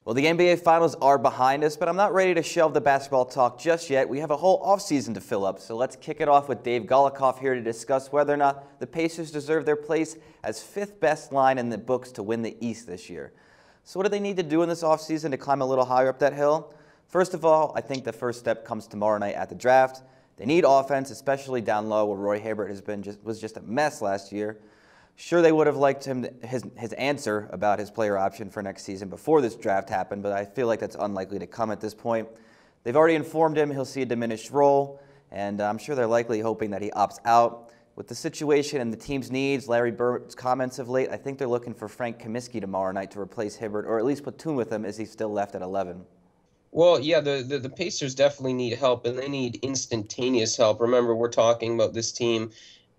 Well, the NBA Finals are behind us, but I'm not ready to shelve the basketball talk just yet. We have a whole offseason to fill up, so let's kick it off with Dave Golikoff here to discuss whether or not the Pacers deserve their place as fifth best line in the books to win the East this year. So what do they need to do in this offseason to climb a little higher up that hill? First of all, I think the first step comes tomorrow night at the draft. They need offense, especially down low where Roy Hibbert was just a mess last year. Sure, they would have liked his answer about his player option for next season before this draft happened, but I feel like that's unlikely to come at this point. They've already informed him he'll see a diminished role, and I'm sure they're likely hoping that he opts out. With the situation and the team's needs, Larry Bird's comments of late, I think they're looking for Frank Kaminsky tomorrow night to replace Hibbert, or at least platoon with him as he's still left at 11. Well, yeah, the Pacers definitely need help, and they need instantaneous help. Remember, we're talking about this team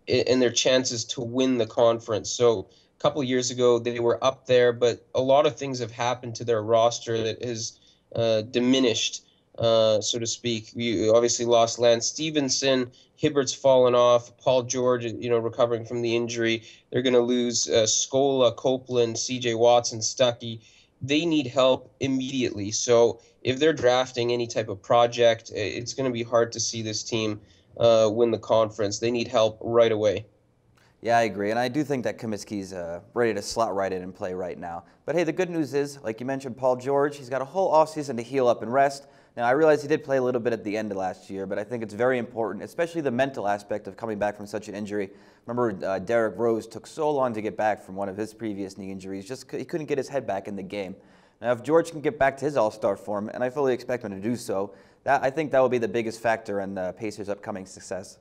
and their chances to win the conference. So a couple of years ago, they were up there, but a lot of things have happened to their roster that has diminished, so to speak. You obviously lost Lance Stevenson. Hibbert's fallen off. Paul George, recovering from the injury. They're going to lose Scola, Copeland, C.J. Watson, Stuckey. They need help immediately. So if they're drafting any type of project, it's going to be hard to see this team win the conference. They need help right away. Yeah, I agree, and I do think that Kaminsky's ready to slot right in and play right now. But hey, the good news is, like you mentioned, Paul George, he's got a whole offseason to heal up and rest. Now, I realize he did play a little bit at the end of last year, but I think it's very important, especially the mental aspect of coming back from such an injury. Remember, Derrick Rose took so long to get back from one of his previous knee injuries, just he couldn't get his head back in the game. Now, if George can get back to his all-star form, and I fully expect him to do so, I think that will be the biggest factor in the Pacers' upcoming success.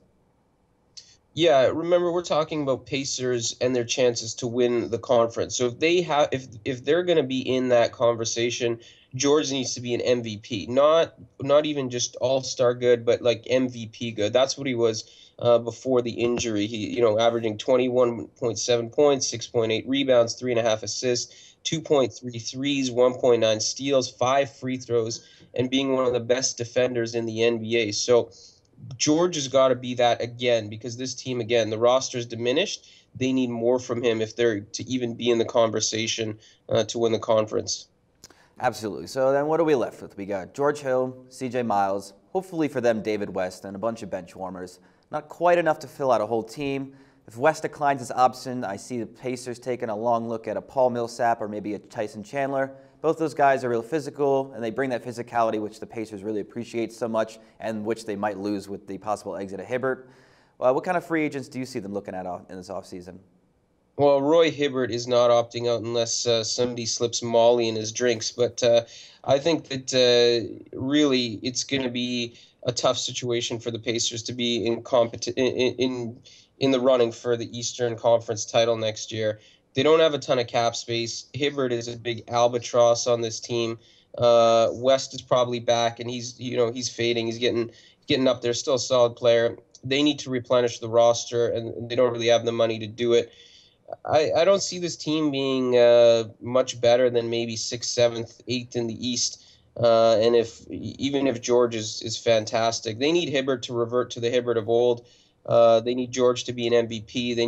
Yeah, remember we're talking about Pacers and their chances to win the conference. So if they're going to be in that conversation, George needs to be an MVP, not even just all-star good, but like MVP good. That's what he was before the injury. He, averaging 21.7 points, 6.8 rebounds, 3.5 assists, 2.3 threes, 1.9 steals, 5 free throws, and being one of the best defenders in the NBA. So George has got to be that again, because this team, again, the roster is diminished. They need more from him if they're to even be in the conversation to win the conference. Absolutely. So then what are we left with? We got George Hill, C.J. Miles, hopefully for them David West, and a bunch of bench warmers. Not quite enough to fill out a whole team. If West declines his option, I see the Pacers taking a long look at a Paul Millsap or maybe a Tyson Chandler. Both those guys are real physical, and they bring that physicality which the Pacers really appreciate so much and which they might lose with the possible exit of Hibbert. What kind of free agents do you see them looking at in this offseason? Well, Roy Hibbert is not opting out unless somebody slips Molly in his drinks. But I think that really it's going to be a tough situation for the Pacers to be in the running for the Eastern Conference title next year. They don't have a ton of cap space. Hibbert is a big albatross on this team. West is probably back, and he's fading. He's getting up there. Still a solid player. They need to replenish the roster, and they don't really have the money to do it. I don't see this team being much better than maybe 6th, 7th, 8th in the East. And even if George is fantastic, they need Hibbert to revert to the Hibbert of old. They need George to be an MVP. They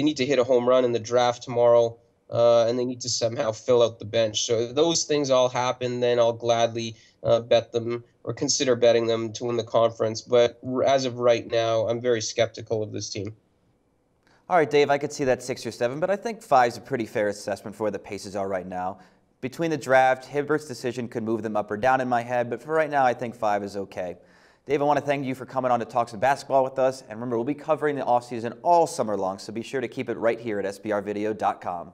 need to hit a home run in the draft tomorrow, and they need to somehow fill out the bench. So if those things all happen, then I'll gladly bet them or consider betting them to win the conference. But as of right now, I'm very skeptical of this team. All right, Dave, I could see that 6 or 7, but I think 5 is a pretty fair assessment for where the Pacers are right now. Between the draft, Hibbert's decision could move them up or down in my head, but for right now, I think 5 is okay. Dave, I want to thank you for coming on to talk some basketball with us. And remember, we'll be covering the offseason all summer long, so be sure to keep it right here at sbrvideo.com.